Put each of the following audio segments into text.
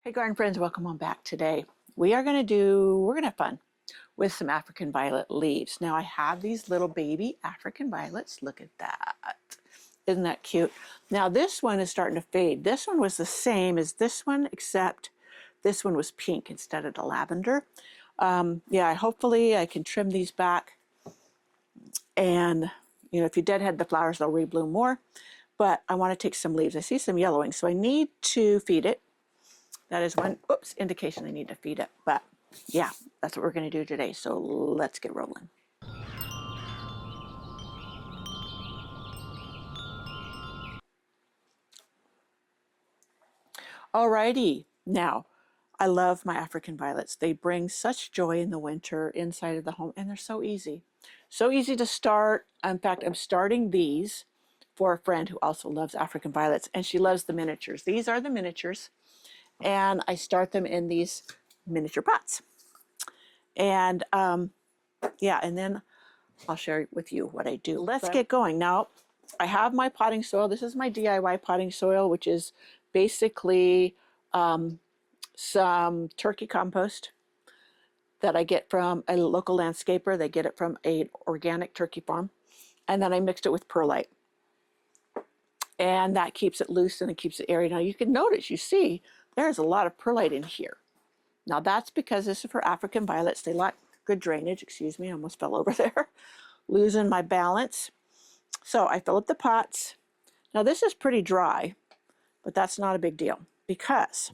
Hey garden friends, welcome on back. Today we're gonna have fun with some African violet leaves. Now I have these little baby African violets. Look at that. Isn't that cute? Now this one is starting to fade. This one was the same as this one, except this one was pink instead of the lavender. Yeah, hopefully I can trim these back, and if you deadhead the flowers, they'll rebloom more. But I want to take some leaves. I see some yellowing, so I need to feed it. That is one, indication I need to feed it. But yeah, that's what we're going to do today. So let's get rolling. Alrighty, now I love my African violets. They bring such joy in the winter inside of the home, and they're so easy. So easy to start. In fact, I'm starting these for a friend who also loves African violets, and she loves the miniatures. These are the miniatures, and I start them in these miniature pots. And yeah, and then I'll share with you what I do. Let's get going. Now, I have my potting soil. This is my DIY potting soil, which is basically some turkey compost that I get from a local landscaper. They get it from an organic turkey farm. And then I mixed it with perlite. And that keeps it loose and it keeps it airy. Now you can notice, you see, there's a lot of perlite in here. Now that's because this is for African violets. They like good drainage. Excuse me, I almost fell over there. Losing my balance. So I fill up the pots. Now this is pretty dry, but that's not a big deal because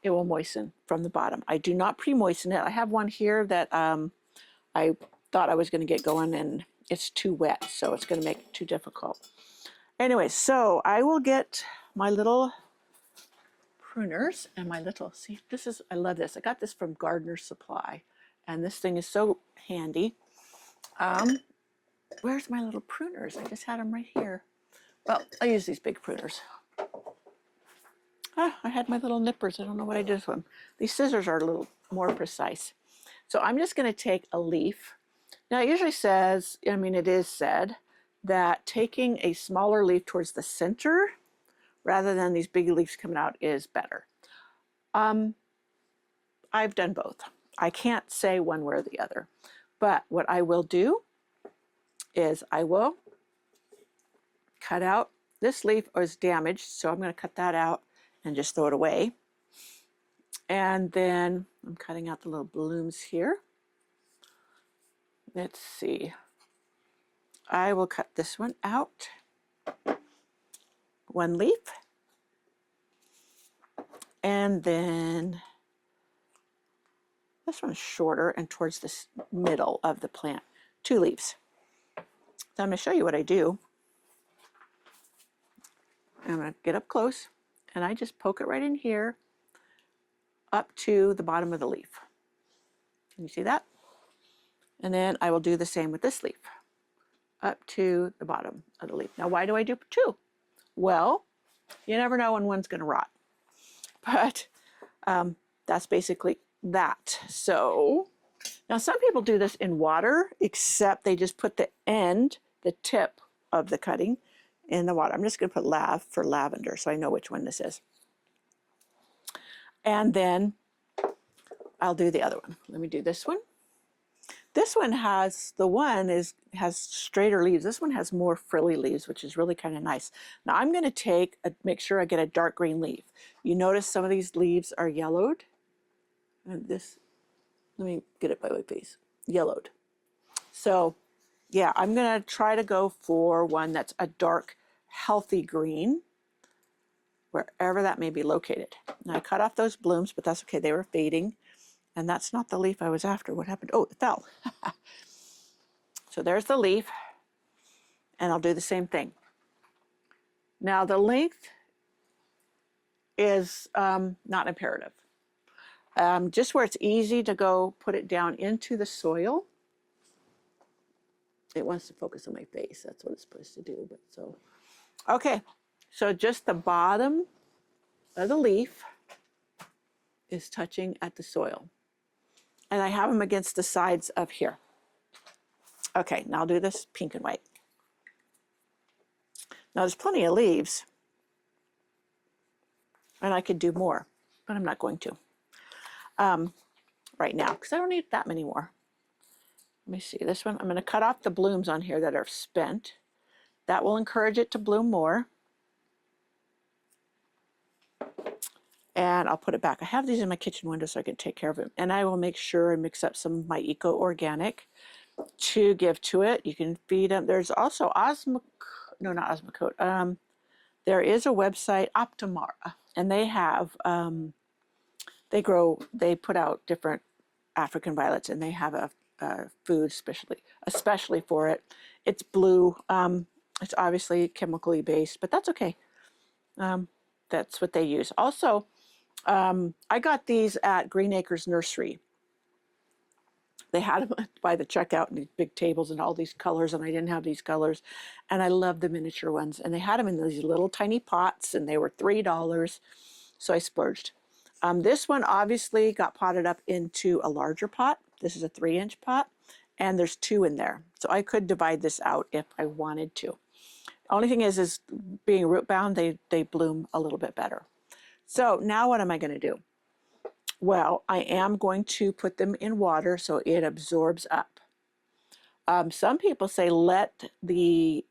it will moisten from the bottom. I do not pre-moisten it. I have one here that I thought I was going to get going, and it's too wet, so it's going to make it too difficult. Anyway, so I will get my little pruners and my little, see, this is, I love this. I got this from Gardener's Supply, and this thing is so handy. Where's my little pruners? I just had them right here. Well, I use these big pruners. I had my little nippers. I don't know what I did with them. These scissors are a little more precise. So I'm just going to take a leaf. Now it usually says, it is said that taking a smaller leaf towards the center rather than these big leaves coming out is better. I've done both. I can't say one way or the other. But what I will do is I will cut out, this leaf is damaged, so I'm going to cut that out and just throw it away. And then I'm cutting out the little blooms here. Let's see. I will cut this one out. One leaf. And then this one's shorter and towards the middle of the plant. 2 leaves. So I'm going to show you what I do. I'm going to get up close and I just poke it right in here up to the bottom of the leaf. Can you see that? And then I will do the same with this leaf up to the bottom of the leaf. Now, why do I do 2? Well, you never know when one's going to rot, but that's basically that. So now some people do this in water, except they just put the end, the tip of the cutting in the water. I'm just going to put lav for lavender so I know which one this is. And then I'll do the other one. Let me do this one. This one has, has straighter leaves. This one has more frilly leaves, which is really kind of nice. Now I'm going to make sure I get a dark green leaf. You notice some of these leaves are yellowed. And this, let me get it by my face, yellowed. So yeah, I'm going to try to go for one that's a dark, healthy green, wherever that may be located. Now I cut off those blooms, but that's okay. They were fading. And that's not the leaf I was after. What happened? Oh, it fell. So there's the leaf. And I'll do the same thing. Now the length is not imperative. Just where it's easy to go put it down into the soil. It wants to focus on my face. That's what it's supposed to do. But so, okay. So just the bottom of the leaf is touching at the soil. And I have them against the sides of here. Okay, now I'll do this pink and white. Now there's plenty of leaves, and I could do more. but I'm not going to right now because I don't need that many more. Let me see, this one, I'm going to cut off the blooms on here that are spent. That will encourage it to bloom more. And I'll put it back. I have these in my kitchen window so I can take care of it. And I will make sure and mix up some of my eco-organic to give to it. You can feed them. There's also not Osmocote. There is a website, Optimara, and they have, they put out different African violets, and they have a food especially for it. It's blue. It's obviously chemically based, but that's okay. That's what they use. Also, I got these at Green Acres Nursery. They had them by the checkout in these big tables and all these colors, and I didn't have these colors. And I love the miniature ones. And they had them in these little tiny pots, and they were $3. So I splurged. This one obviously got potted up into a larger pot. This is a 3-inch pot, and there's 2 in there. So I could divide this out if I wanted to. Only thing is being root bound, they bloom a little bit better. So now what am I going to do? Well, I am going to put them in water so it absorbs up. Some people say let the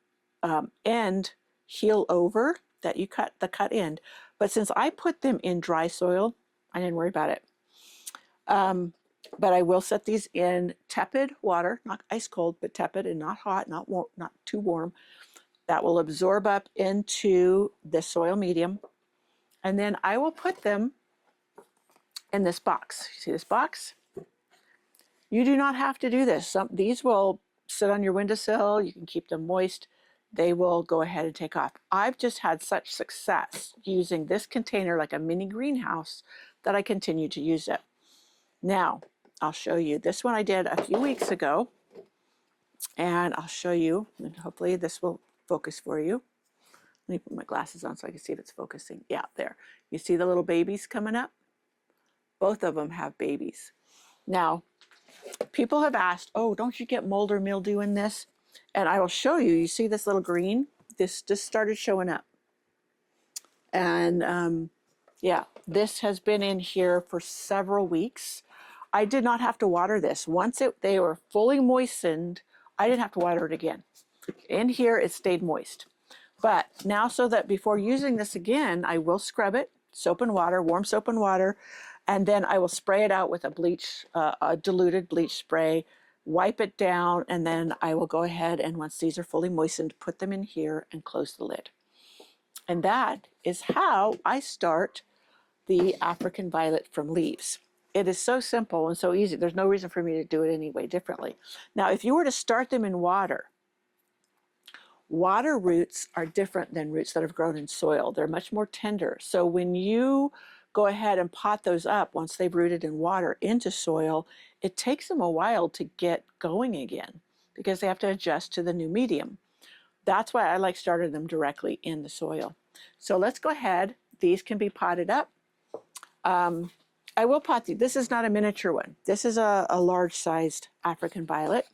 end heal over, that you cut the cut end. But since I put them in dry soil, I didn't worry about it. But I will set these in tepid water, not ice cold, but tepid and not hot, not warm, not too warm. That will absorb up into the soil medium. And then I will put them in this box. You see this box? You do not have to do this. These will sit on your windowsill. You can keep them moist. They will go ahead and take off. I've just had such success using this container like a mini greenhouse that I continue to use it. Now, I'll show you. This one I did a few weeks ago, and I'll show you, and hopefully this will focus for you. Let me put my glasses on so I can see if it's focusing. Yeah, there. You see the little babies coming up? Both of them have babies. Now, people have asked, oh, don't you get mold or mildew in this? And I will show you. You see this little green? This just started showing up. And yeah, this has been in here for several weeks. I did not have to water this. Once they were fully moistened, I didn't have to water it again. In here, it stayed moist. But now, so that before using this again, I will scrub it, soap and water, warm soap and water, and then I will spray it out with a diluted bleach spray, wipe it down, and then I will go ahead and once these are fully moistened, put them in here and close the lid. And that is how I start the African violet from leaves. It is so simple and so easy. There's no reason for me to do it any way differently. Now, if you were to start them in water, water roots are different than roots that have grown in soil. They're much more tender. So when you go ahead and pot those up, once they've rooted in water into soil, it takes them a while to get going again because they have to adjust to the new medium. That's why I like starting them directly in the soil. So let's go ahead. These can be potted up. I will pot these. This is not a miniature one. This is a large-sized African violet.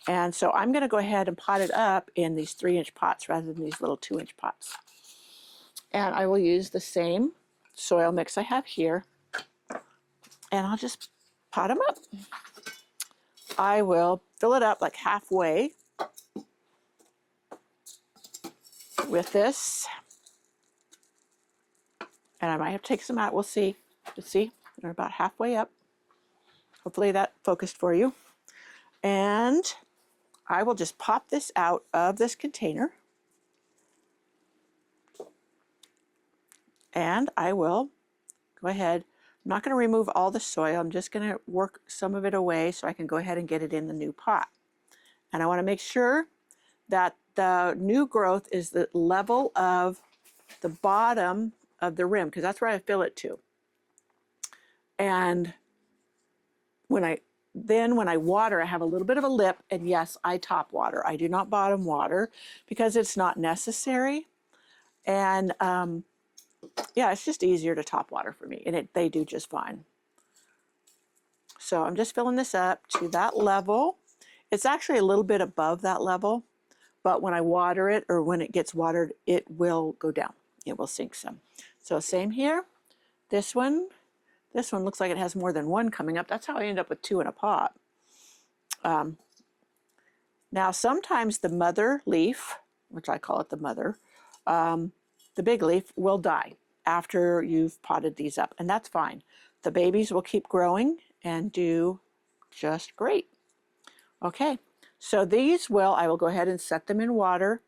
And so I'm going to go ahead and pot it up in these 3-inch pots rather than these little 2-inch pots. And I will use the same soil mix I have here. And I'll just pot them up. I will fill it up like halfway with this. And I might have to take some out. We'll see. Let's see. They're about halfway up. Hopefully that focused for you. And I will just pop this out of this container. And I will go ahead. I'm not going to remove all the soil. I'm just going to work some of it away so I can go ahead and get it in the new pot. And I want to make sure that the new growth is the level of the bottom of the rim, because that's where I fill it to. And when I water, I have a little bit of a lip, and yes, I top water. I do not bottom water because it's not necessary. And yeah, it's just easier to top water for me, and they do just fine. So I'm just filling this up to that level. It's actually a little bit above that level, but when I water it, or when it gets watered, it will go down. It will sink some. So same here. This one looks like it has more than one coming up. That's how I end up with 2 in a pot. Now sometimes the mother leaf, which I call it the mother, the big leaf will die after you've potted these up, and that's fine. The babies will keep growing and do just great. Okay, so these I will go ahead and set them in water,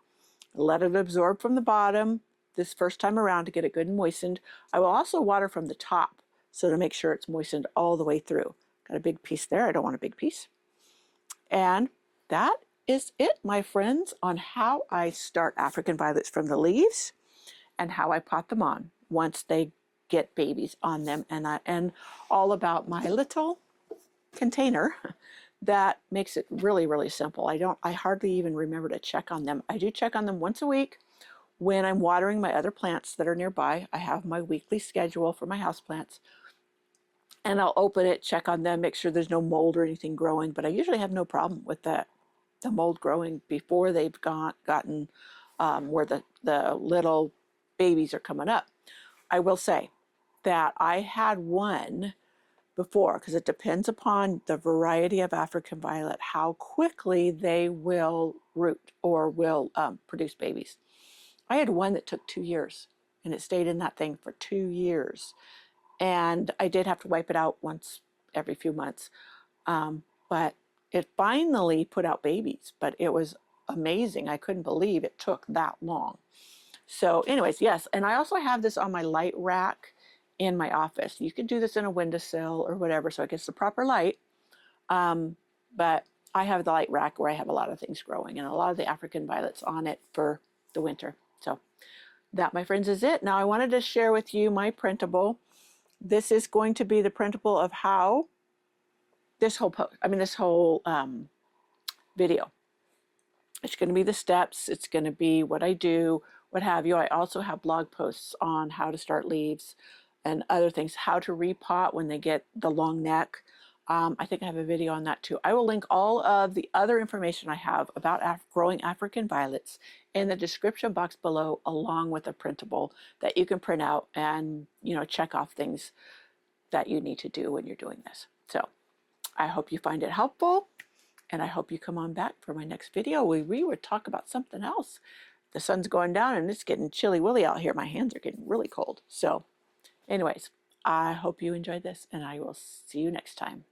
let it absorb from the bottom this first time around to get it good and moistened. I will also water from the top, so to make sure it's moistened all the way through. Got a big piece there, I don't want a big piece. And that is it, my friends, on how I start African violets from the leaves and how I pot them on once they get babies on them, and all about my little container that makes it really, really simple. I hardly even remember to check on them. I do check on them once a week when I'm watering my other plants that are nearby. I have my weekly schedule for my houseplants, and I'll open it, check on them, make sure there's no mold or anything growing, but I usually have no problem with the mold growing before they've gotten where the little babies are coming up. I will say that I had one before, because it depends upon the variety of African violet, how quickly they will root or will produce babies. I had one that took 2 years, and it stayed in that thing for 2 years. And I did have to wipe it out once every few months. But it finally put out babies, but it was amazing. I couldn't believe it took that long. So anyways, yes, and I also have this on my light rack in my office. You can do this in a windowsill or whatever, so it gets the proper light. But I have the light rack where I have a lot of things growing and a lot of the African violets on it for the winter. So that, my friends, is it. Now I wanted to share with you my printable. This is going to be the printable of how this whole video. It's going to be the steps. It's going to be what I do, what have you. I also have blog posts on how to start leaves and other things, how to repot when they get the long neck. I think I have a video on that too. I will link all of the other information I have about growing African violets in the description box below, along with a printable that you can print out and, check off things that you need to do when you're doing this. So I hope you find it helpful, and I hope you come on back for my next video. We would talk about something else. The sun's going down and it's getting chilly willy out here. My hands are getting really cold. So anyways, I hope you enjoyed this, and I will see you next time.